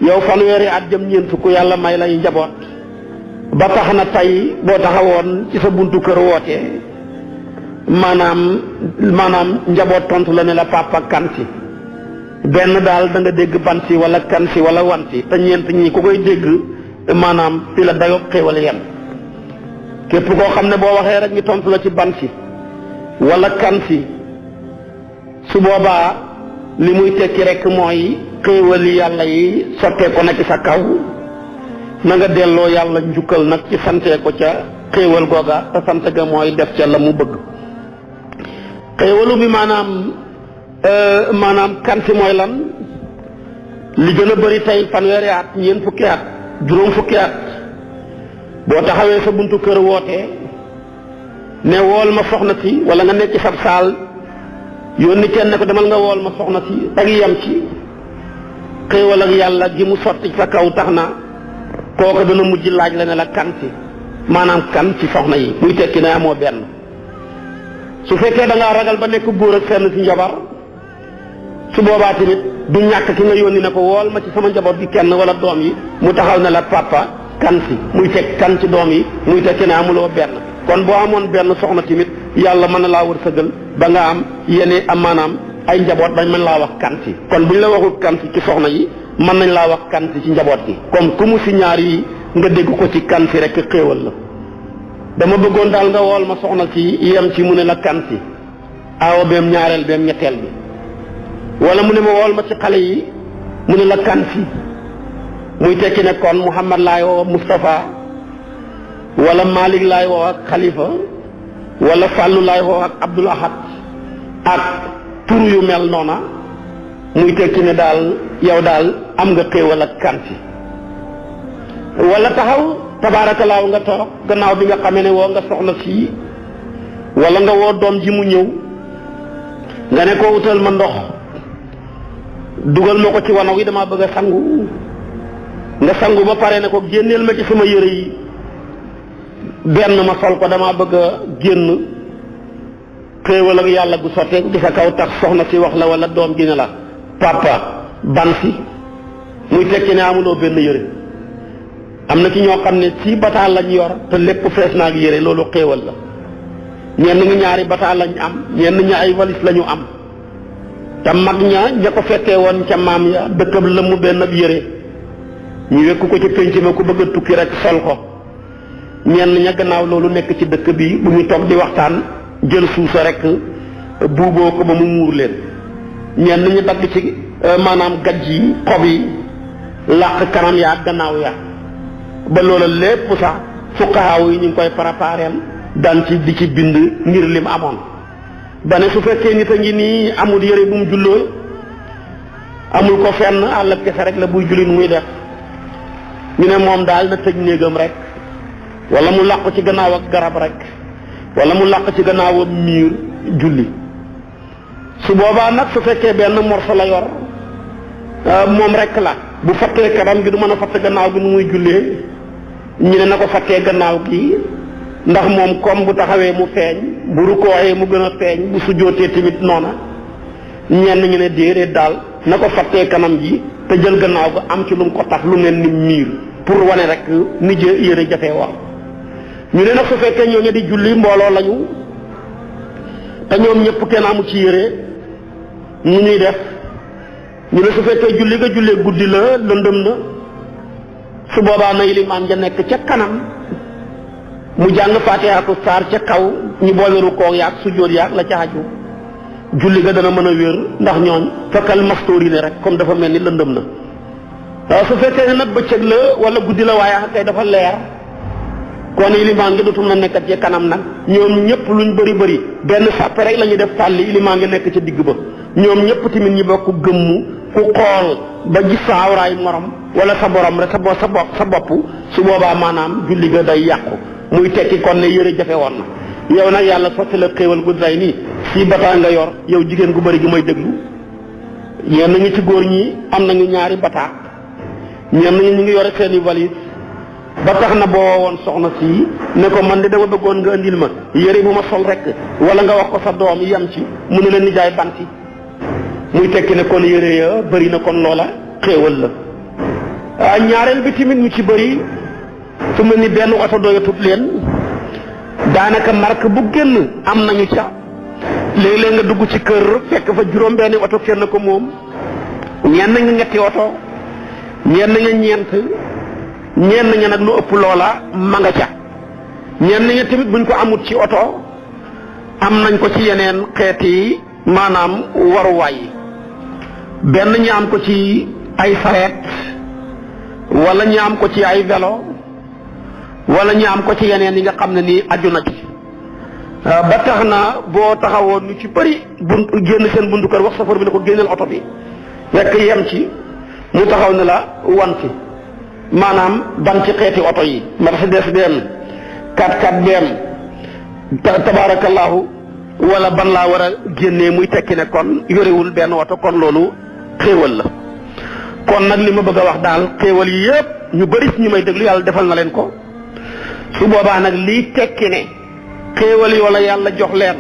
yow fanweeri at jëm ñeent fukk yàlla may lay njaboot ba tax na tey boo taxawoon ci sa buntu kër woote maanaam njaboot tontu la ne la papa kan si benn daal da nga dégg ban si wala kan si wala wan si te ñeent ñi ku koy dégg maanaam fi la dayob xéewal yem képp koo xam ne boo waxee rek ñu tontu la ci ban si wala kan si su boobaa li muy tekki rek mooy xéewali yàlla yi sottee ko na ci sa kaw na nga delloo yàlla njukkal nag ci santee ko ca xéewal googa te sant ga mooy def ca la mu bëgg. xéewalu bi maanaam kan si mooy lan li gën a bëri tey fanweeri at ñeent fukki at juróom fukki at boo taxawee sa buntu kër woote ne wool ma soxna si wala nga nekk sab saal yónni kenn ne ko demal nga wool ma soxna si ak yem ci xéewal ak yàlla gi mu sotti sa kaw tax na kooka dana mujj laaj la ne la kan si maanaam kan ci soxna yi muy tekki ne amoo benn. su fekkee da ngaa ragal ba nekk góor ak fenn si njabar su boobaa tamit du ñàkk ki nga yónni ne ko wool ma ci sama njaboot gi kenn wala doom yi mu taxaw ne la papa kan si muy teg kan ci doom yi muy tekki ne amuloo benn. kon boo amoon benn soxna tamit yàlla mën na laa wërsëgal ba nga am yene am maanaam ay njaboot bañ mën laa wax kan si kon bu ñu la waxul kan si ci soxna yi mën nañ laa wax kan si ci njaboot gi comme ku mu si ñaar yi nga dégg ko ci kan si rek xéewal la. dama bëggoon daal nga wool ma soxna si yem ci mu ne la kan si aawa beem ñaareel beem ñetteel bi wala mu ne ma wool ma ci xale yi mu ne la kan si muy tekki ne kon Muhammad laay woo Moustapha wala Malick laay woo ak Khalifa wala Fallou laay woo ak Abdoul Ahad ak turu yu mel noona muy tekki ne daal yow daal am nga xéewal ak kan si wala taxaw tabaarakallaahu nga toog gannaaw bi nga xamee ne woo nga soxna si wala nga woo doom ji mu ñëw nga ne ko wutal ma ndox dugal ma ko ci wanaw yi damaa bëgg a sangu nga sangu ba pare ne ko génneel ma ci sama yére yi benn ma sol ko damaa bëgg a génn xéewal ak yàlla gu sottee di sa kaw tax soxna si wax la wala doom ji ne la papa ban si muy tekki ne amuloo benn yére. am na ci ñoo xam ne ci bataa lañ yor te lépp fees naa ak yére loolu xéewal la ñenn ñi ñaari bataa lañ am ñenn ñi ay walis lañu am te mag ña ko fekkee woon ca maam ya dëkkab lëmm benn ab yére ñu wekku ko ci pénc ma ku bëgg a tukki rek sol ko ñenn ña gannaaw loolu nekk ci dëkk bi bu ñu toog di waxtaan jël suusa rek buuboo ko ba mu muur leen ñenn ñi dagg ci maanaam gajj yi xob yi làq kanam ya ak gannaaw ya ba loola lépp sax fuqahaaw yi ñu ngi koy prépareel daan ci di ci bind ngir lim amoon ba ne su fekkee nit a ngi nii amul yëre bu mu julloo amul ko fenn àll kese rek la buy julli nu muy def ñu ne moom daal na tëj néegam rek wala mu làqu ci gannaaw ak garab rek wala mu làqu ci gannaaw ak miir julli su boobaa nag su fekkee benn morso la yor moom rek la bu fattee kanam gi du mën a fatt gannaaw gi nu muy jullee ñu ne na ko fattee gannaaw gi ndax moom comme bu taxawee mu feeñ bu rukkooxee mu gën a feeñ bu sujjóotee tamit noona ñenn ñu ne déedéet daal na ko fattee kanam gi te jël gannaaw ga am ci lu mu ko tax lu mel ni miir pour wane rek ni yëre jafee wax ñu ne nag su fekkee ñooñu di julli mbooloo lañu te ñoom ñëpp kenn amu ci yëre ñu ñuy def ñu ne su fekkee julli nga jullee guddi la lëndëm na su boobaa na ilimaan ja nekk ca kanam mu jàng Faatiha ko saar ca kaw ñu boole rukkoo yaag sujjóot yaag la ca aju julli ga dana mën a wér ndax ñooñ fekkal mastóor yi ne rek comme dafa mel ni lëndëm na waaw su fekkee ne nag bëccëg la wala guddi la waaye kay dafa leer kon ilimaan nga dootum na nekkat ci kanam nag ñoom ñëpp luñ bëri bëri benn sàppe rek la ñuy def tàlli ilimaan nga nekk ca digg ba ñoom ñëpp tamit ñi bokk gëmmu ku xool ba gis sa awraay morom wala sa borom rek sa bopp su boobaa maanaam julli ga day yàqu muy tekki kon ne yëre jafe woon na yow nag yàlla sotti la xéewal gu day nii si bataa nga yor yow jigéen gu bëri gi may déglu ñenn ñi ci góor ñi am nañu ñaari bataa ñenn ñi ñu ngi yore seeni valise ba tax na boo woon soxna si ne ko man de dama bëggoon nga indil ma yëre bu ma sol rek wala nga wax ko sa doom yem ci mu ne leen nijaay banti muy tekki ne kon yëre ya bëri na kon loola xéewal la ñaareel bi tamit ñu ci bëri su mel ni benn oto doyatut leen daanaka marque bu génn am nañu ca léeg-léeg nga dugg ci kër fekk fa juróom benni oto kenn ko moom ñenn nga ñetti oto ñenn nga ñeent ñenn ña nag lu ëpp loola ma nga ca ñenn ñi tamit buñ ko amut ci oto am nañ ko ci yeneen xeeti maanaam waruwaay yi benn ñi am ko ci ay sareet wala ñi am ko ci ay vélo wala ñi am ko ci yeneen yi nga xam ne nii aju na ci ba tax na boo taxawoon ñu ci bëri génn seen buntu kër wax safar bi ne ko génneel oto bi rekk yem ci mu taxaw ne la wan ci maanaam ban ci xeeti oto yi Mercedes benn 4x4 benn tabaarakallaahu wala ban laa war a génnee muy tekki ne kon yorewul benn oto kon loolu xéewal la kon nag li ma bëgg a wax daal xéewal yi yëpp ñu bëri ñu may déglu yàlla defal na leen ko su boobaa nag liy tekki ne xéewal yi wala yàlla jox leen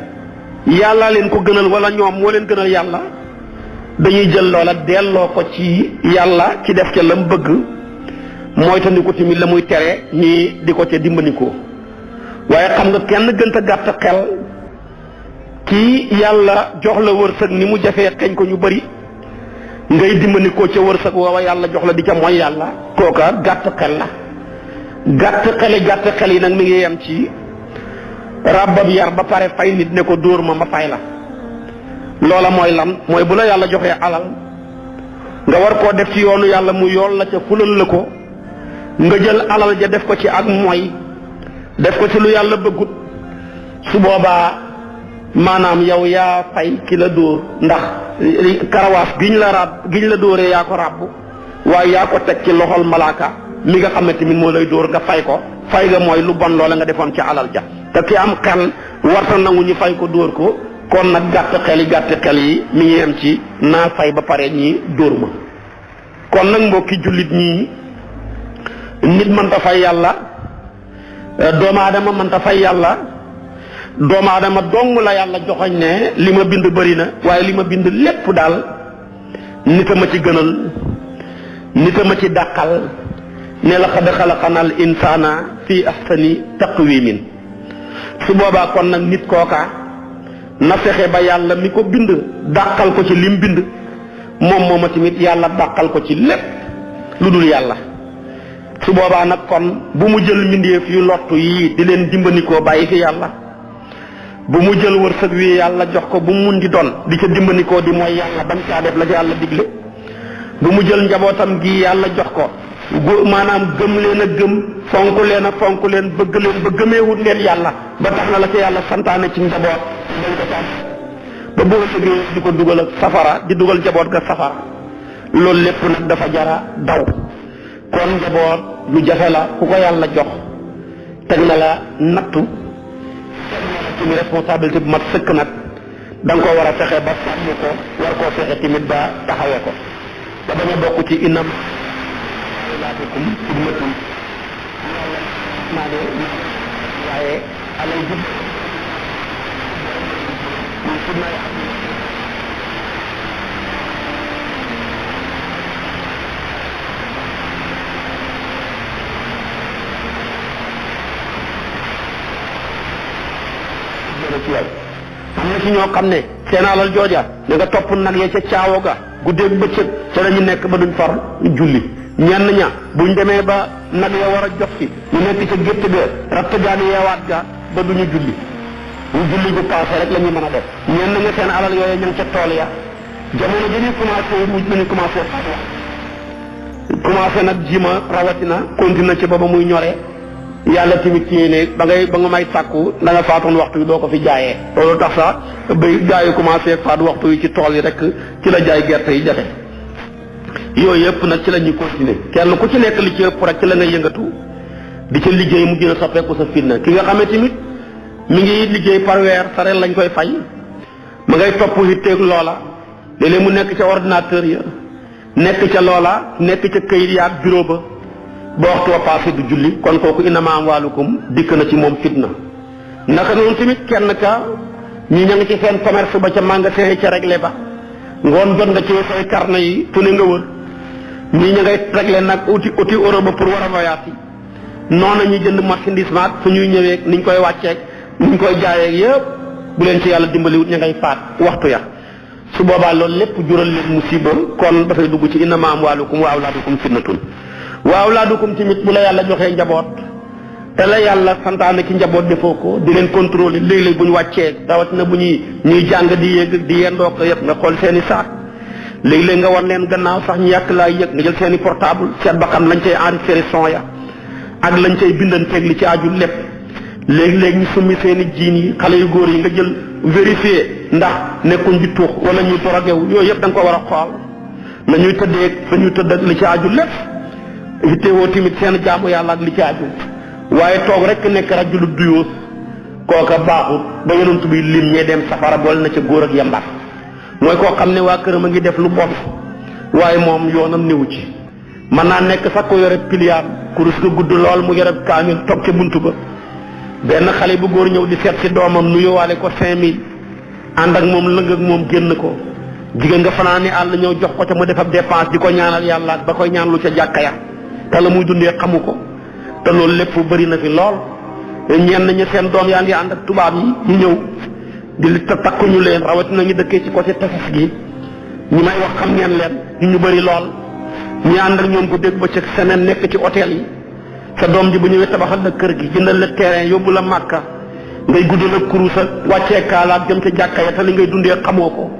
yàlla leen ko gënal wala ñoom moo leen gënal yàlla dañuy jël loola delloo ko ci yàlla ci def ca la mu bëgg mooy tandiku tamit la muy tere ñii di ko ca dimbandikoo waaye xam nga kenn gënta gàtt xel kii yàlla jox la wërsëg ni mu jafee xeñ ko ñu bëri ngay dimbandikoo ca wërsëg woowa yàlla jox la di ca mooy yàlla kooka gàtt xel la gàtt xel yi nag mi ngi yem ci ràbbab yar ba pare fay nit ne ko dóor ma fay la loola mooy lan mooy bu la yàlla joxee alal nga war koo def ci yoonu yàlla mu yool la ca fulal la ko nga jël alal ja def ko ci ak mooy def ko ci lu yàlla bëggut su boobaa maanaam yow yaa fay ki la dóor ndax karawaas giñ la dóoree yaa ko ràbb waaye yaa ko teg ci loxol malaaka mi nga xam ne tamit moo lay dóor nga fay ko fay nga mooy lu bon loola nga defoon ci alal ja te ki am xel warta nangu ñu fay ko dóor ko kon nag gàtt xel yi mi ngi yem ci naa fay ba pare ñi dóor ma kon nag mbokki jullit ñii nit mënta fay yàlla doomu aadama mënta fay yàlla doomu aadama dong la yàlla joxoñ ne li ma bind bëri na waaye li ma bind lépp daal nit a ma ci gënal nit a ma ci dàqal ne laqad xalaqnal insaana fi ahsani taqwimin su boobaa kon nag nit kooka na fexe ba yàlla mi ko bind dàqal ko ci lim bind moom tamit yàlla dàqal ko ci lépp lu dul yàlla su boobaa nag kon bu mu jël mbindeef yu lottu yii di leen dimbandikoo bàyyi fi yàlla bu mu jël wërsëg wi yàlla jox ko bu mu mun di doon di ca dimbandikoo di mooy yàlla bañ caa def la ca yàlla digle bu mu jël njabootam gi yàlla jox ko maanaam gëm leen a gëm fonk leen bëgg leen ba gëmeewut leen yàlla ba tax na la ca yàlla santaane ci njaboot dañ ko tàmm ba boo sëgee di ko dugal ak safara di dugal njaboot ga safara loolu lépp nag dafa jara daw kon njaboot lu jafe la ku ko yàlla jox teg na la nattu ci responsabilité bu mat sëkk nag da nga ko war a fexe ba sàmm ko war koo fexe tamit ba taxawee ko ba bañ a bokk ci inam laatukum xidmatun waaye alal jub am na ci ñoo xam ne seen alal jooja da nga topp nag ya ca caawo ga guddeeg bëccëg ca lañu nekk ba duñ far julli ñenn ña buñ demee ba nag ya war a jox ci ñu nekk ca gétt ga ratt jaani yeewaat ga ba duñu julli bu julli bu paase rek la ñu mën a def ñenn nga seen alal yooyu ñu ngi ca tool ya jamono ji ñu commencé nag jima rawatina continué ci ba muy ñoree yàlla tamit ci ne ba nga may sàkku da nga faatoon waxtu wi doo ko fi jaayee loolu tax sax bay gaa yi commencé faat waxtu wi ci tool yi rek ci la jaay gerte yi jafe yooyu yëpp nag ci la ñuy continuer kenn ku ci nekk li ci ëpp rek ci la ngay yëngatu di ca liggéey mu gën a soppeeku sa fitna ki nga xamee tamit mi ngi liggéey par weer sareel lañ koy fay ma ngay topp hitteeg loola léeg-léeg mu nekk ca ordinateur ya nekk ca loola nekk ca këyit ya ak bureau ba waxtu wa passé du julli kon kooku innama amwaalukum dikk na ci moom fitna naka noonu tamit kenn ka ñi ña ngi ci seen commerce ba ca magasin yi ca réglé ba ngoon jot nga ci say carnet yi fu ne nga wër ñii ña ngay réglé nag uti euro ba pour war a voyage yi noonu ñuy jënd marchandise maag fu ñuy ñëwee niñ koy wàcceeg niñ koy jaayeeg yëpp bu leen ci yàlla dimbaliwut ña ngay faat waxtu ya su boobaa loolu lépp jural leen musiba kon dafay dugg ci innama amwaalukum wa awlaadukum fitnatun wa awlaadukum tamit bu la yàlla joxee njaboot te la yàlla santaane ci njaboot defoo ko di leen contrôler léeg-léeg bu ñu wàccee rawatina bu ñuy jàng di yéeg di yendoo ko yëpp nga xool seen i saak léeg-léeg nga war leen gannaaw sax ñu yàq laa yëg nga jël seen i portable seet ba xam lañ cay enregistré son ya ak lañ cay bindanteeg li ci aju lépp léeg-léeg ñu summi seen i jiin yi xale yu góor yi nga jël vérifier ndax nekkuñ di tuux wala ñuy torogewu yooyu yëpp da nga ko war a xool na ñuy tëddee fa ñuy tëdd ak li ci aju lépp itteewoo tamit seen jaamu yàlla ak li ci aju waaye toog rek nekk rajulu duyóos kooka baaxut ba yonent bi lim ñee dem safara boole na ca góor ak yambar mooy koo xam ne waa këram a ngi def lu bon waaye moom yoonam néewu ci mën naa nekk sax ko yore piliaan kurus ga gudd lool mu yore kaamil toog ca buntu ba benn xale bu góor ñëw di seet si doomam nu yowaale ko 5000 ànd ak moom lëng ak moom génn ko jigéen nga fanaan ni àll ñëw jox ko ca mu def ab dépense di ko ñaanal yàlla ak ba koy ñaan lu ca jàkka ya te la muy dundee xamu ko te loolu lépp bëri na fi lool ñenn ñi seen doom yaa ngi ànd ak tubaab yi ñu ñëw di takkuñu leen rawatina ñu dëkkee ci côté tefes gi ñi may wax xam ngeen leen ñu bëri lool ñi ànd ak ñoom ko dégg ba ci semaine nekk ci hôtel yi sa doom ji bu ñëwee tabaxal la kër gi jëndal la terrain yóbbu la màkka ngay guddal ak kurus ak wàccee kaalaak jëm ca jàkka ya te li ngay dundee xamoo ko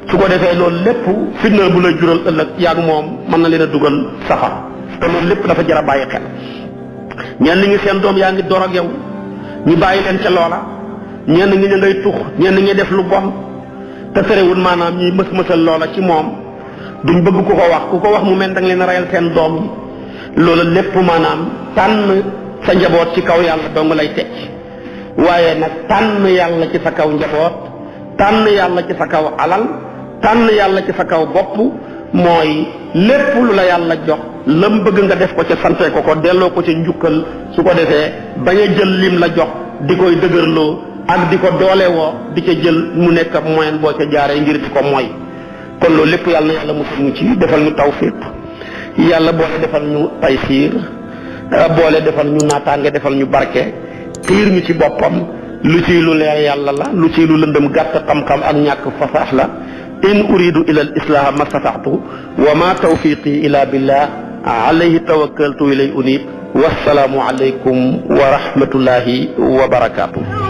su ko defee loolu lépp fitna bu la jural ëllëg yaag moom mën na leen a dugal safar te loolu lépp dafa jar a bàyyi xel ñenn ñi seen doom yaa ngi door ak yow ñu bàyyi leen ca loola ñenn ñi ñu ngay tux ñenn ñi def lu bon te terewul maanaam ñuy mës-mësal loola ci moom duñ bëgg ku ko wax mu mel da nga leen a reyal seen doom yi loolu lépp maanaam tànn sa njaboot ci kaw yàlla dong lay tecc waaye nag tànn yàlla ci sa kaw njaboot tànn yàlla ci sa kaw alal tànn yàlla ci sa kaw bopp mooy lépp lu la yàlla jox lam bëgg nga def ko ca sante ko delloo ko ca njukkal su ko defee bañ a jël lim la jox di koy dëgërloo ak di ko doolewoo di ca jël mu nekk ab moyen boo ca jaaree ngir di ko mooy kon loolu lépp yàlla na yàlla musal ñu ci defal ñu tawfiq yàlla boole defal ñu taysiir boole defal ñu naataange defal ñu barke xiir ñu ci boppam lu ciy lu leer yàlla la lu ciy lu lëndëm gàtt xam-xam ak ñàkk fasaax la in uridu ila al islaha ma stataatu wa ma tawfiqi ila billah alayhi tawakkaltu ilay unib wassalaamu alaykum wa rahmatullahi wa barakatuh